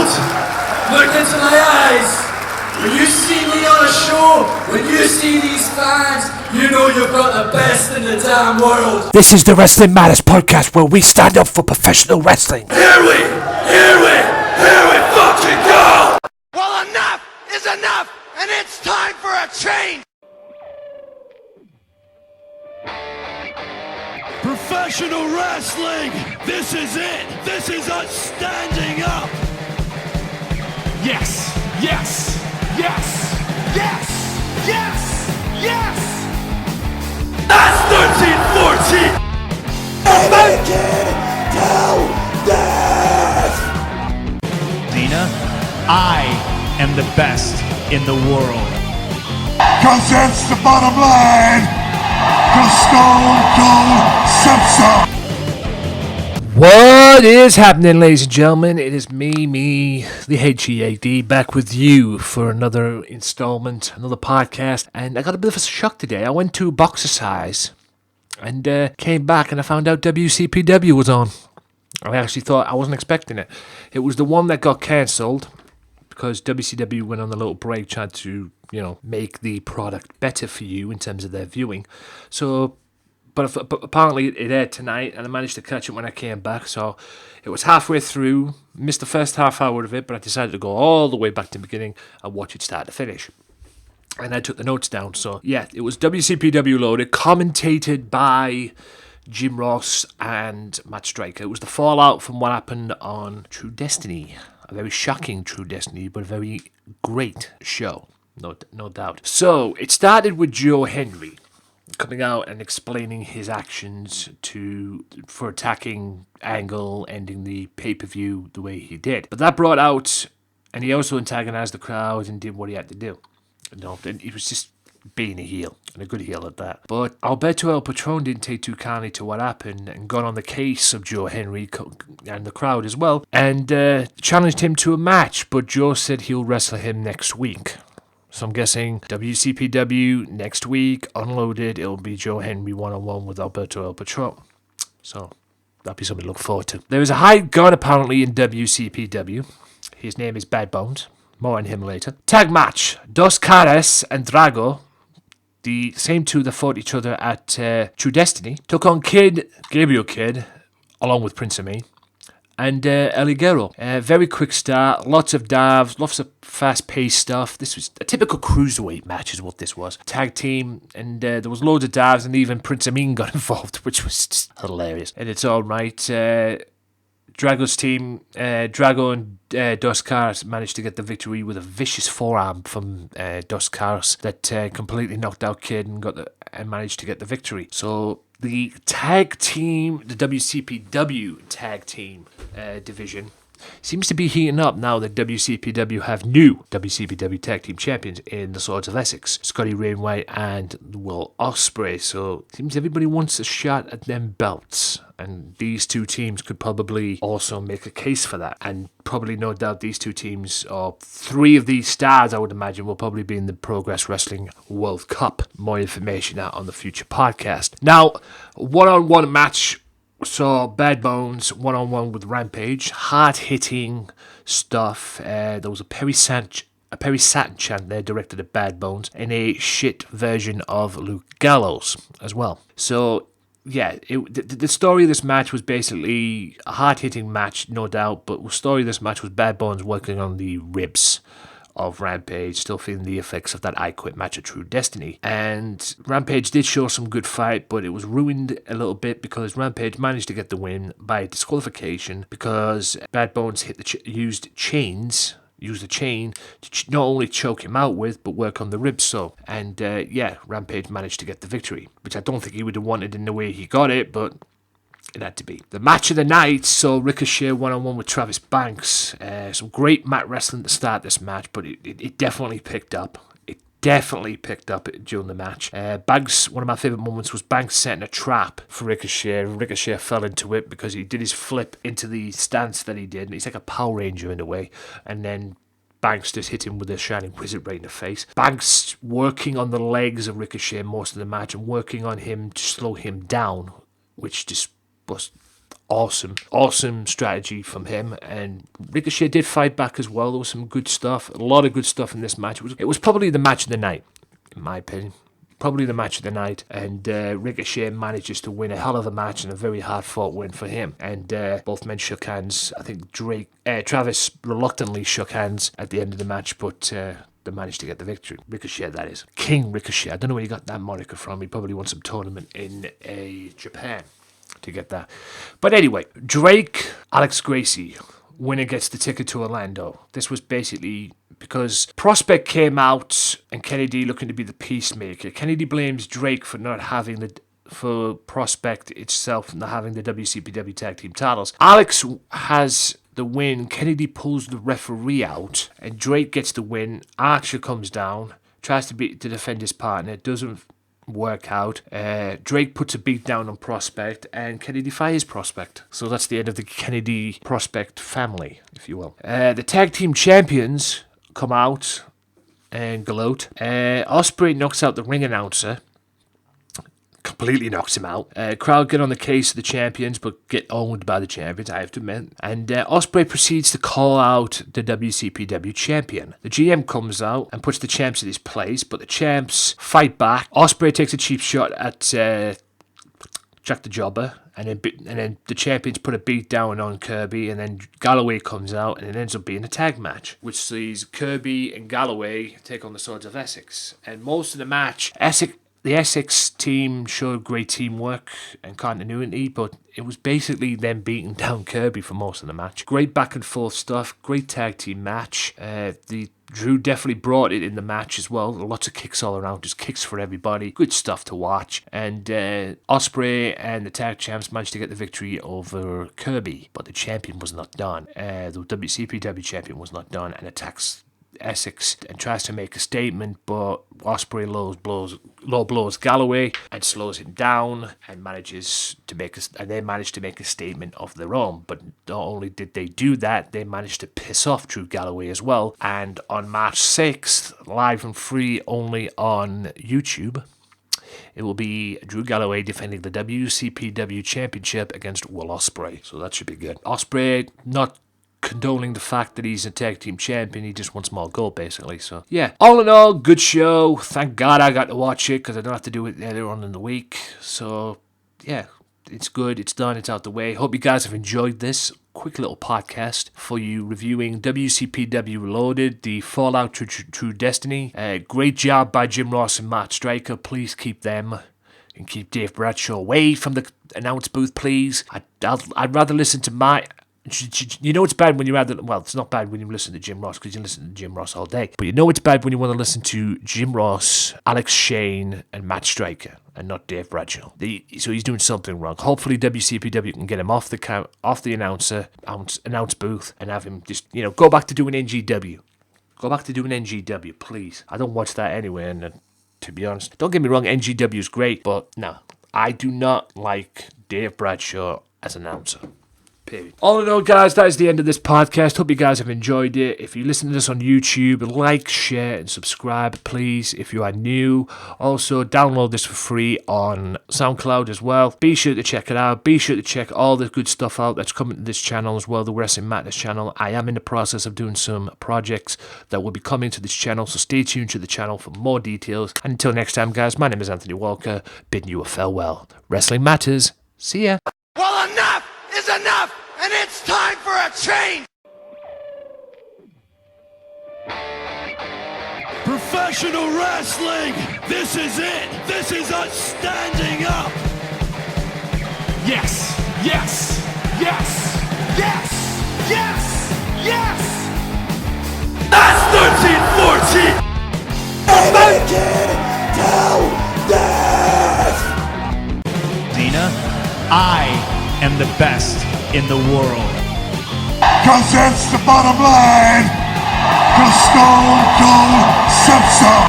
Look into my eyes. When you see me on a show, when you see these fans, you know you've got the best in the damn world. This is the Wrestling Matters podcast where we stand up for professional wrestling. Here we fucking go! Well, enough is enough, and it's time for a change! Professional wrestling! This is it! This is us standing up! Yes! Yes! Yes! Yes! Yes! Yes! That's 13-14! Make it till death! Dina, I am the best in the world. Cause that's the bottom line! Cause Stone Cold Simpson! What is happening, ladies and gentlemen? It is me, the HEAD, back with you for another installment, another podcast. And I got a bit of a shock today. I went to Boxercise and came back and I found out WCPW was on. I actually thought, I wasn't expecting it. It was the one that got cancelled because WCW went on a little break trying to, make the product better for you in terms of their viewing. So... But apparently it aired tonight, and I managed to catch it when I came back. So it was halfway through, missed the first half hour of it, but I decided to go all the way back to the beginning and watch it start to finish. And I took the notes down. So yeah, it was WCPW loaded, commentated by Jim Ross and Matt Striker. It was the fallout from what happened on True Destiny. A very shocking True Destiny, but a very great show, no doubt. So it started with Joe Hendry coming out and explaining his actions for attacking Angle, ending the pay-per-view the way he did. But that brought out, and he also antagonized the crowd and did what he had to do. And he was just being a heel, and a good heel at that. But Alberto Patron didn't take too kindly to what happened and got on the case of Joe Hendry and the crowd as well, and challenged him to a match, but Joe said he'll wrestle him next week. So I'm guessing WCPW next week, unloaded, it'll be Joe Hendry one-on-one with Alberto El Patron. So that'll be something to look forward to. There is a high gun apparently in WCPW. His name is Bad Bones. More on him later. Tag match. Dos Caras and Drago, the same two that fought each other at True Destiny, took on Gabriel Kid, along with Prince of Me, and Ligero. Very quick start, lots of dives, lots of fast-paced stuff. This was a typical cruiserweight match is what this was. Tag team, and there was loads of dives, and even Prince Amin got involved, which was just hilarious. And it's all right. Drago's team, Drago and Dos Caras managed to get the victory with a vicious forearm from Dos Caras that completely knocked out Kid and managed to get the victory. So the tag team, the WCPW tag team division, seems to be heating up now that WCPW have new WCPW tag team champions in the Swords of Essex, Scotty Rainwhite and Will Ospreay. So it seems everybody wants a shot at them belts. And these two teams could probably also make a case for that. And probably, no doubt, these two teams, or three of these stars, I would imagine, will probably be in the Progress Wrestling World Cup. More information out on the future podcast. Now, one-on-one match saw Bad Bones one-on-one with Rampage. Hard-hitting stuff. There was a Perry Satin chant there directed at Bad Bones. And a shit version of Luke Gallows as well. So yeah, the story of this match was basically a hard-hitting match, no doubt, but the story of this match was Bad Bones working on the ribs of Rampage, still feeling the effects of that I Quit match at True Destiny. And Rampage did show some good fight, but it was ruined a little bit because Rampage managed to get the win by disqualification because Bad Bones used the chain to not only choke him out with, but work on the ribs. Rampage managed to get the victory, which I don't think he would have wanted in the way he got it, but it had to be. The match of the night saw Ricochet one-on-one with Travis Banks. Some great mat wrestling to start this match, but it definitely picked up. During the match. Banks, one of my favourite moments was Banks setting a trap for Ricochet. Ricochet fell into it because he did his flip into the stance that he did. And he's like a Power Ranger in a way. And then Banks just hit him with a Shining Wizard right in the face. Banks working on the legs of Ricochet most of the match and working on him to slow him down, which just was awesome strategy from him. And Ricochet did fight back as well. There was some good stuff, a lot of good stuff in this match. It was probably the match of the night, in my opinion. Probably the match of the night, and Ricochet manages to win a hell of a match and a very hard-fought win for him. And both men shook hands. I think Travis reluctantly shook hands at the end of the match, but they managed to get the victory. Ricochet, that is. King Ricochet. I don't know where he got that moniker from. He probably won some tournament in Japan to get that. But anyway, Drake, Alex Griace, winner gets the ticket to Orlando. This was basically because Prospect came out and Kennedy looking to be the peacemaker. Kennedy blames Drake for not having for Prospect itself not having the WCPW tag team titles. Alex has the win. Kennedy pulls the referee out and Drake gets the win. Archer comes down, tries to defend his partner. It doesn't work out. Drake puts a beat down on Prospect and Kennedy fires Prospect. So that's the end of the Kennedy Prospect family, if you will. The tag team champions come out and gloat. Ospreay knocks out the ring announcer. Completely knocks him out. Crowd get on the case of the champions, but get owned by the champions, I have to admit. And Ospreay proceeds to call out the WCPW champion. The GM comes out and puts the champs in his place, but the champs fight back. Ospreay takes a cheap shot at Jack the Jobber, and then the champions put a beat down on Kirby, and then Galloway comes out, and it ends up being a tag match, which sees Kirby and Galloway take on the Swords of Essex. And most of the match, the Essex team showed great teamwork and continuity, but it was basically them beating down Kirby for most of the match. Great back and forth stuff, great tag team match. Drew definitely brought it in the match as well. Lots of kicks all around, just kicks for everybody. Good stuff to watch. And Ospreay and the tag champs managed to get the victory over Kirby, but the champion was not done. The WCPW champion was not done and attacks Essex and tries to make a statement, but Ospreay low blows Galloway and slows him down and they managed to make a statement of their own. But not only did they do that, they managed to piss off Drew Galloway as well. And on March 6th, live and free only on YouTube, it will be Drew Galloway defending the WCPW Championship against Will Ospreay. So that should be good. Ospreay not condoning the fact that he's a tag team champion. He just wants more gold, basically. So yeah, all in all, good show. Thank God I got to watch it because I don't have to do it later on in the week. So yeah, it's good, it's done, it's out the way. Hope you guys have enjoyed this quick little podcast for you reviewing WCPW Reloaded, the Fallout True Destiny. Great job by Jim Ross and Matt Striker. Please keep them and keep Dave Bradshaw away from the announce booth, please. I'd rather listen to my... You know it's bad when you rather... Well, it's not bad when you listen to Jim Ross because you listen to Jim Ross all day. But you know it's bad when you want to listen to Jim Ross, Alex Shane, and Matt Striker, and not Dave Bradshaw. So he's doing something wrong. Hopefully WCPW can get him off the announce booth and have him just, go back to doing NGW. Go back to doing NGW, please. I don't watch that anyway, and to be honest, don't get me wrong, NGW is great, but no, I do not like Dave Bradshaw as announcer. Period. All in all, guys, that is the end of this podcast. Hope you guys have enjoyed it. If you listen to this on YouTube, like, share, and subscribe, please, if you are new. Also, download this for free on SoundCloud as well. Be sure to check it out. Be sure to check all the good stuff out that's coming to this channel as well, the Wrestling Madness channel. I am in the process of doing some projects that will be coming to this channel, so stay tuned to the channel for more details. And until next time, guys, my name is Anthony Walker, bidding you a farewell. Wrestling matters. See ya. Well, enough is enough, and it's time for a change! Professional wrestling! This is it! This is us standing up! Yes! Yes! Yes! Yes! Yes! Yes! That's 13-14! Dina, I am the best in the world. Cause that's the bottom line. Cause Stone Cold said so.